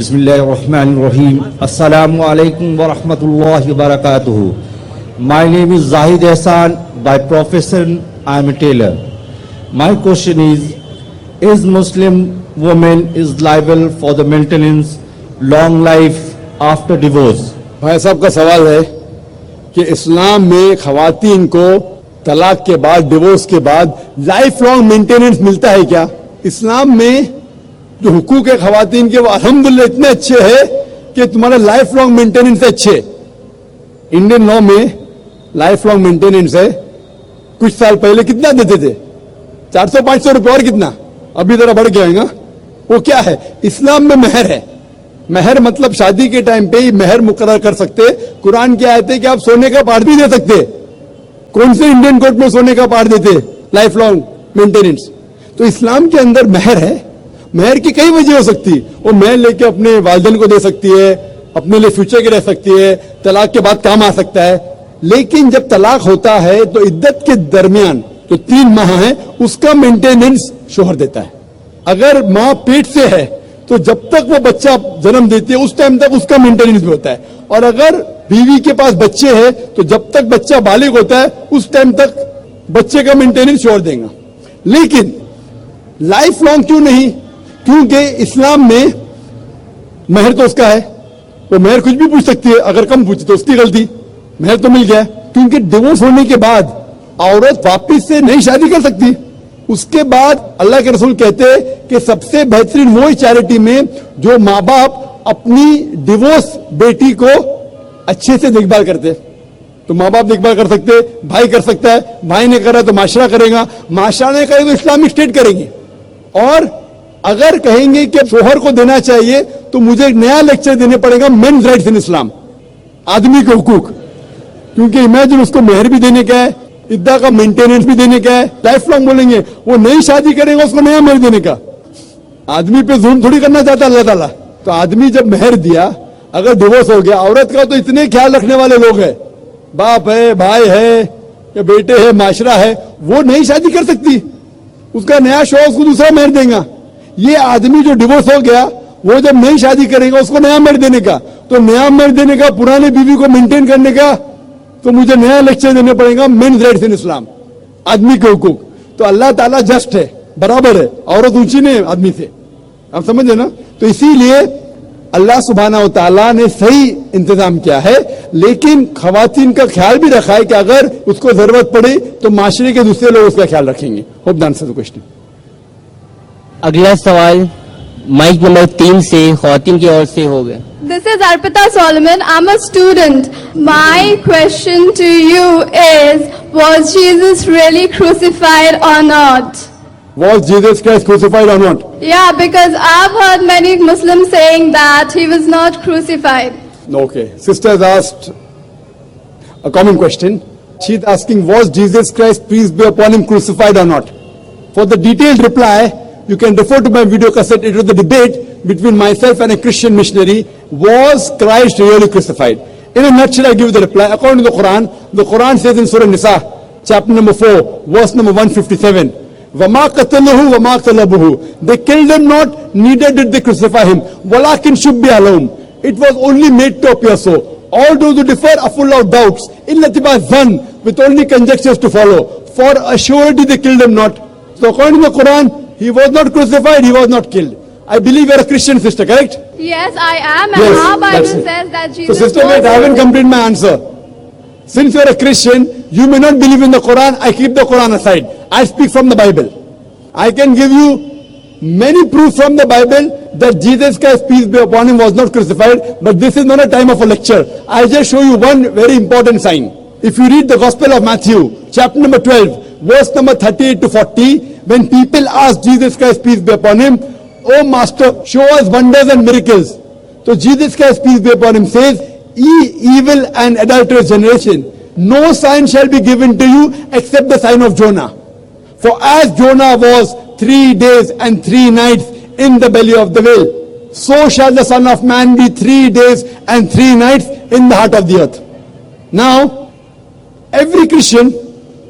Bismillahirrahmanirrahim. Assal-mo-alaikum wa rahmatullahi wa barakatuh. My name is Zahid Ehsan. By profession, I am a tailor. My question is Muslim woman is liable for the maintenance long life after divorce? بھائی صاحب کا سوال ہے کہ اسلام میں خواتین کو طلاق کے بعد ڈیورس کے بعد لائف لانگ مینٹیننس ملتا ہے کیا؟ اسلام میں جو حقوق ہے خواتین کے وہ الحمدللہ اتنے اچھے ہیں کہ تمہارا لائف لانگ مینٹیننس اچھے. انڈین لا میں لائف لانگ مینٹیننس ہے. کچھ سال پہلے کتنا دیتے تھے؟ 400-500 روپے. اور کتنا؟ ابھی ذرا بڑھ گیا گا. وہ کیا ہے؟ اسلام میں مہر ہے. مہر مطلب شادی کے ٹائم پہ ہی مہر مقرر کر سکتے. قرآن کی آیت ہے کہ آپ سونے کا پارٹ بھی دے سکتے. کون سے انڈین کورٹ میں سونے کا پارٹ دیتے؟ Life long maintenance. تو اسلام کے اندر مہر ہے. مہر کی کئی وجہ ہو سکتی. وہ مہر لے کے اپنے والدین کو دے سکتی ہے, اپنے لیے فیوچر کے رہ سکتی ہے, طلاق کے بعد کام آ سکتا ہے. لیکن جب طلاق ہوتا ہے تو عدت کے درمیان جو 3 ماہ ہیں اس کا مینٹیننس شوہر دیتا ہے. اگر ماں پیٹ سے ہے تو جب تک وہ بچہ جنم دیتی ہے اس ٹائم تک اس کا مینٹیننس بھی ہوتا ہے. اور اگر بیوی کے پاس بچے ہیں تو جب تک بچہ بالغ ہوتا ہے اس ٹائم تک بچے کا مینٹیننس شوہر دیں گا. لیکن لائف لانگ کیوں نہیں؟ کیونکہ اسلام میں مہر تو اس کا ہے. وہ مہر کچھ بھی پوچھ سکتی ہے. اگر کم پوچھے تو اس کی غلطی. مہر تو مل گیا. کیونکہ ڈیورس ہونے کے بعد عورت واپس سے نئی شادی کر سکتی. اس کے بعد اللہ کے رسول کہتے ہیں کہ سب سے بہترین وہی چیریٹی میں جو ماں باپ اپنی ڈیورس بیٹی کو اچھے سے دیکھ بھال کرتے. تو ماں باپ دیکھ بھال کر سکتے, بھائی کر سکتا ہے, بھائی نے کرا تو معاشرہ کرے گا, معاشرہ نے کرے تو اسلامک اسٹیٹ کریں گے. اور اگر کہیں گے کہ شوہر کو دینا چاہیے تو مجھے ایک نیا لیکچر دینے پڑے گا مینز رائٹس ان اسلام, آدمی کے حقوق. کیونکہ امیجن اس کو مہر بھی دینے کا ہے, عدہ کا مینٹیننس بھی دینے کا ہے, لائف لانگ بولیں گے. وہ نئی شادی کرے گا اس کو نیا مہر دینے کا. آدمی پہ ظلم تھوڑی کرنا چاہتا اللہ تعالیٰ. تو آدمی جب مہر دیا, اگر ڈیورس ہو گیا, عورت کا تو اتنے خیال رکھنے والے لوگ ہیں, باپ ہے, بھائی ہے, یا بیٹے ہے, معاشرہ ہے, وہ نئی شادی کر سکتی. اس کا نیا شوہر اس کو دوسرا مہر دیں گا. یہ آدمی جو ڈیورس ہو گیا وہ جب نئی شادی کرے گا اس کو نیا مہر دینے کا. تو نیا مہر دینے کا, پرانے بیوی کو مینٹین کرنے کا, تو مجھے نیا لیکچر دینے پڑے گا مینز رائٹس ان اسلام, آدمی کے حقوق. تو اللہ تعالیٰ جسٹ ہے, برابر ہے. عورت اونچی نہیں ہے آدمی سے, آپ سمجھے نا. تو اسی لیے اللہ سبحانہ و تعالیٰ نے صحیح انتظام کیا ہے. لیکن خواتین کا خیال بھی رکھا ہے کہ اگر اس کو ضرورت پڑی تو معاشرے کے دوسرے لوگ اس کا خیال رکھیں گے. Hope the answer the question. اگلا سوال مائک نمبر 3 سے خواتین کی اور سے ہوگا. This is Arpita Solomon. I'm a student. My question to you is, was Jesus really crucified or not? Was Jesus Christ crucified or not? Yeah, because I've heard many Muslims saying that he was not crucified. Okay. Sister has asked a common question. She's asking, was Jesus Christ, peace be upon him, crucified or not? For the detailed reply, you can refer to my video cassette. It was the debate between myself and a Christian missionary. Was Christ really crucified? In a nutshell, I give you the reply. According to the Quran says in Surah Nisa, chapter number 4, verse number 157, وَمَا قَتَلُهُ وَمَا قَلَبُهُ. They killed him not, neither did they crucify him. وَلَكِنْ شُبِّهَ لَهُمْ. It was only made to appear so. All those who differ are full of doubts. إِلَّا اتِّبَاعَ الظَّنِّ, with only conjectures to follow. For assuredly they killed him not. So according to the Quran, he was not crucified, he was not killed. I believe you are a Christian sister, correct? Yes, I am. And Yes, our Bible that's it. says that Jesus So sister, wait, I haven't completed my answer. Since you are a Christian, you may not believe in the Quran. I keep the Quran aside. I speak from the Bible. I can give you many proofs from the Bible that Jesus Christ, peace be upon him, was not crucified. But this is not a time of a lecture. I'll just show you one very important sign. If you read the Gospel of Matthew, chapter number 12, verse number 38 to 40, when people ask Jesus Christ, peace be upon him, "Oh Master, show us wonders and miracles." So Jesus Christ, peace be upon him, says, "Ye evil and adulterous generation, no sign shall be given to you except the sign of Jonah. For as Jonah was 3 days and 3 nights in the belly of the whale, so shall the Son of Man be 3 days and 3 nights in the heart of the earth." Now, every Christian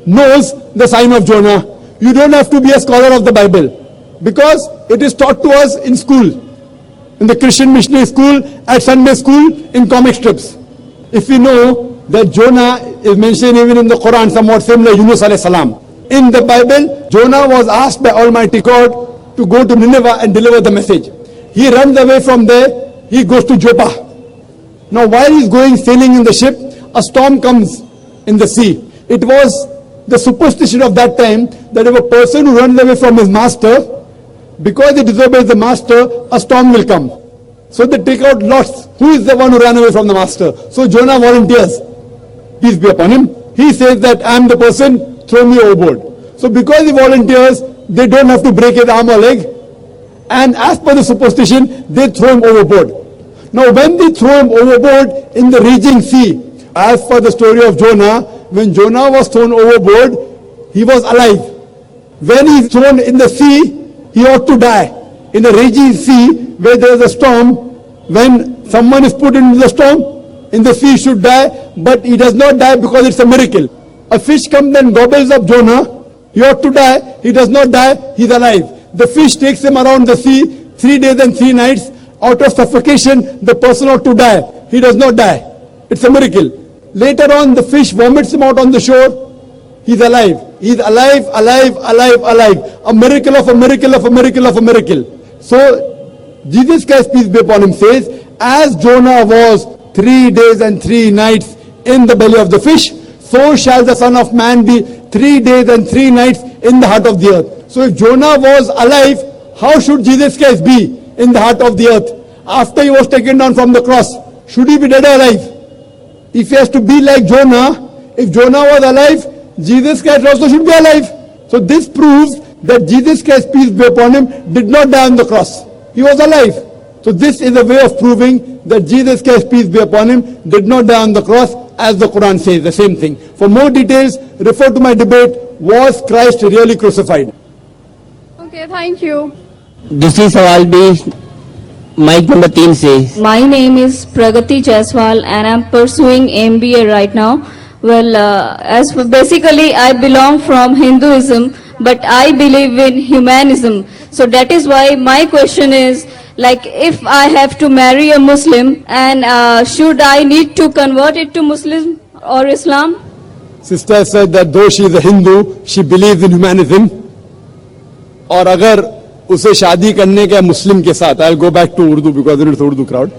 knows the sign of Jonah. You don't have to be a scholar of the Bible, because it is taught to us in school. in the Christian missionary school, at Sunday school, in comic strips. If we know that Jonah is mentioned even in the Quran, somewhat similar, Yunus alayhi salam. In the Bible, Jonah was asked by Almighty God to go to Nineveh and deliver the message. He runs away from there, he goes to Joppa. Now while he's going sailing in the ship, a storm comes in the sea. It was the superstition of that time that if a person who runs away from his master, because he disobeys the master, a storm will come. So they take out lots. Who is the one who ran away from the master? So Jonah volunteers. Peace be upon him. He says that I am the person, throw me overboard. So because he volunteers, they don't have to break his arm or leg. And as per the superstition, they throw him overboard. Now when they throw him overboard in the raging sea, as per the story of Jonah, when Jonah was thrown overboard, he was alive. When he is thrown in the sea, he ought to die. In a raging sea, where there is a storm, when someone is put into the storm, in the sea he should die, but he does not die because it's a miracle. A fish comes and gobbles up Jonah, he ought to die, he does not die, he is alive. The fish takes him around the sea 3 days and 3 nights. Out of suffocation, the person ought to die. He does not die. It's a miracle. Later on, the fish vomits him out on the shore. He's alive. He's alive, alive, alive, alive. A miracle of a miracle of a miracle of a miracle. So, Jesus Christ, peace be upon him, says, as Jonah was 3 days and 3 nights in the belly of the fish, so shall the Son of Man be 3 days and 3 nights in the heart of the earth. So if Jonah was alive, how should Jesus Christ be in the heart of the earth? After he was taken down from the cross, should he be dead or alive? If he has to be like Jonah, if Jonah was alive, Jesus Christ also should be alive. So this proves that Jesus Christ, peace be upon him, did not die on the cross. He was alive. So this is a way of proving that Jesus Christ, peace be upon him, did not die on the cross, as the Quran says, the same thing. For more details, refer to my debate, was Christ really crucified? Okay, thank you. दूसरी सवाल भी mic number 3 से. My name is Pragati Jaiswal and I'm pursuing MBA right now. Well, as for basically I belong from Hinduism, but I believe in humanism. So that is why my question is, like, if I have to marry a Muslim, and should I need to convert it to Muslim or Islam? Sister said that though she is a Hindu, she believes in humanism. और अगर उसे शादी करने का मुस्लिम के साथ, I'll go back to Urdu because it's Urdu crowd.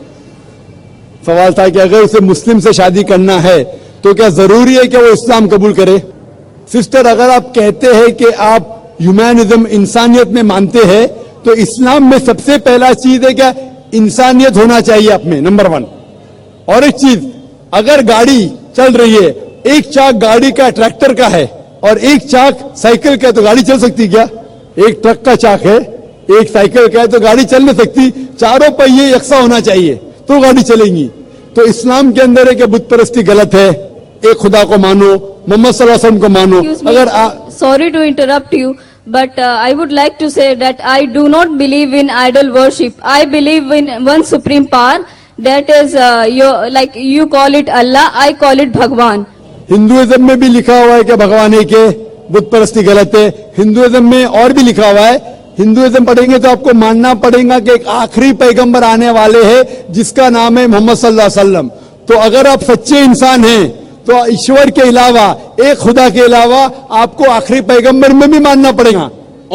सवाल था कि अगर उसे मुस्लिम से शादी करना है तो क्या जरूरी है कि वो इस्लाम कबूल करे? सिस्टर, अगर आप कहते हैं कि आप ह्यूमैनिज्म, इंसानियत में मानते हैं, तो इस्लाम में सबसे पहला चीज है क्या? इंसानियत होना चाहिए आप में, नंबर 1. और एक चीज, अगर गाड़ी चल रही है, एक चाक गाड़ी का ट्रैक्टर का है और एक चाक साइकिल का है, तो गाड़ी चल सकती क्या? एक ट्रक का चाक है, एक साइकिल का है, तो गाड़ी चल नहीं सकती. चारों पहिए यकसा होना चाहिए तो गाड़ी चलेगी. तो इस्लाम के अंदर है कि बुत परस्ती गलत है, एक खुदा को मानो, मोहम्मद सल्लल्लाहु अलैहि वसल्लम को मानो. अगर Sorry to interrupt you, but I would like to say that I do not believe in idol worship. I believe in one supreme power, that is like you call it Allah, I call it Bhagwan. Hinduism में भी लिखा हुआ है कि भगवान एक है, बुत परस्ती गलत है. हिंदुइज्म में और भी लिखा हुआ है. हिंदुइज्म पढ़ेंगे तो आपको मानना पड़ेगा कि एक आखिरी पैगंबर आने वाले हैं जिसका नाम है मोहम्मद सल्लल्लाहु अलैहि वसल्लम. तो अगर आप सच्चे इंसान हैं तो ईश्वर के अलावा, एक खुदा के अलावा, आपको आखिरी पैगंबर में भी मानना पड़ेगा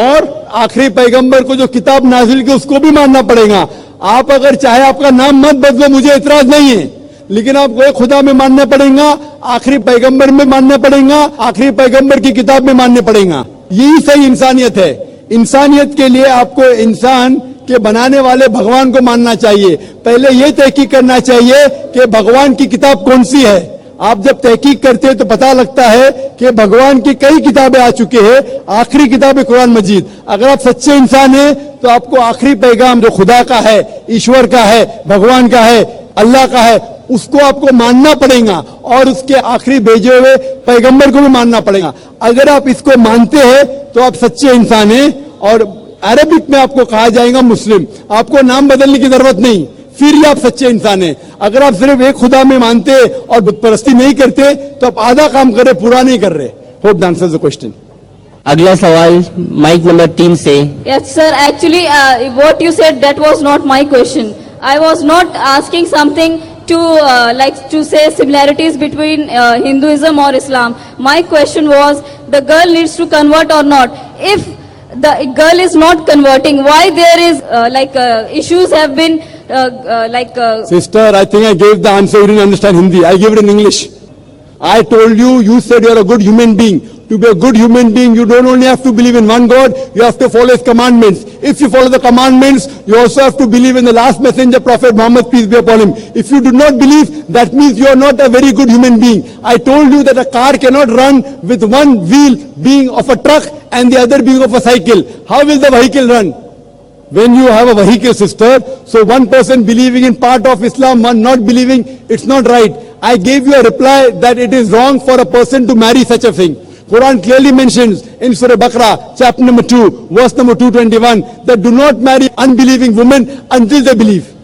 और आखिरी पैगंबर को जो किताब नाजिल की उसको भी मानना पड़ेगा. आप अगर चाहे आपका नाम मत बदलो, मुझे इतराज नहीं है, लेकिन आपको एक खुदा में मानना पड़ेगा, आखिरी पैगंबर में मानना पड़ेगा, आखिरी पैगंबर की किताब में मानना पड़ेगा. यही सही इंसानियत है. इंसानियत के लिए आपको इंसान के बनाने वाले भगवान को मानना चाहिए. पहले यह तहकीक करना चाहिए कि भगवान की किताब कौन सी है. आप जब तहकीक करते हैं तो पता लगता है कि भगवान की कई किताबें आ चुके हैं. आखिरी किताब है कुरान मजीद. अगर आप सच्चे इंसान हैं तो आपको आखिरी पैगाम जो खुदा का है, ईश्वर का है, भगवान का है, अल्लाह का है, उसको आपको मानना पड़ेगा और उसके आखिरी भेजे हुए पैगंबर को भी मानना पड़ेगा. अगर आप इसको मानते हैं तो आप सच्चे इंसान हैं और अरबिक में आपको कहा जाएगा मुस्लिम. आपको नाम बदलने की जरूरत नहीं, फिर ही आप सच्चे इंसान हैं. अगर आप सिर्फ एक खुदा में मानते और बुत परस्ती नहीं करते तो आप आधा काम कर रहे, पूरा नहीं कर रहे. Hope that answers the question. अगला सवाल माइक नंबर 3 से. Yes, sir. Actually, what you said, that was not my question. I was not asking something to like to say similarities between Hinduism or Islam. My question was, the girl needs to convert or not. If the girl is not converting, why there is issues have been Sister, I think I gave the answer. You didn't understand Hindi. I gave it in English. I told you, you said you're a good human being. To be a good human being, you don't only have to believe in one God, you have to follow His commandments. If you follow the commandments, you also have to believe in the last messenger, Prophet Muhammad, peace be upon him. If you do not believe, that means you are not a very good human being. I told you that a car cannot run with one wheel being of a truck and the other being of a cycle. How will the vehicle run? When you have a vehicle, sister, so one person believing in part of Islam, one not believing, it's not right. I gave you a reply that it is wrong for a person to marry such a thing. Quran clearly mentions in Surah Baqarah, chapter number 2, verse number 221, that do not marry unbelieving women until they believe.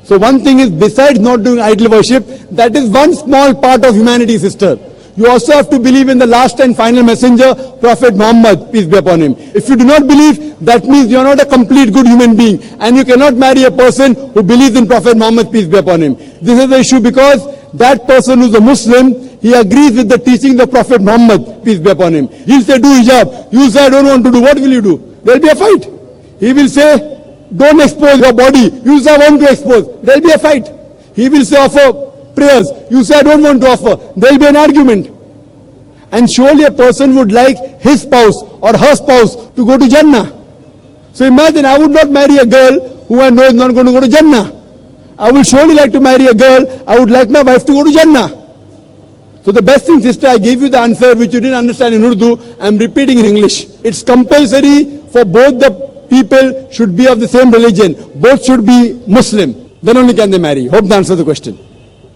So one thing is, besides not doing idol worship, that is one small part of humanity, sister. You also have to believe in the last and final messenger, Prophet Muhammad, peace be upon him. If you do not believe, that means you are not a complete good human being. And you cannot marry a person who believes in Prophet Muhammad, peace be upon him. This is the issue, because that person who is a Muslim, he agrees with the teaching of Prophet Muhammad, peace be upon him. He'll say, do hijab. You say, I don't want to do. What will you do? There'll be a fight. He will say, don't expose your body. You say, I want to expose. There'll be a fight. He will say, offer prayers. You say, I don't want to offer. There'll be an argument. And surely a person would like his spouse or her spouse to go to Jannah. So imagine, I would not marry a girl who I know is not going to go to Jannah. I will surely like to marry a girl. I would like my wife to go to Jannah. So the best thing, sister, I gave you the answer which you didn't understand in Urdu. I'm repeating in English. It's compulsory for both the people should be of the same religion. Both should be Muslim. Then only can they marry. Hope that answers the question.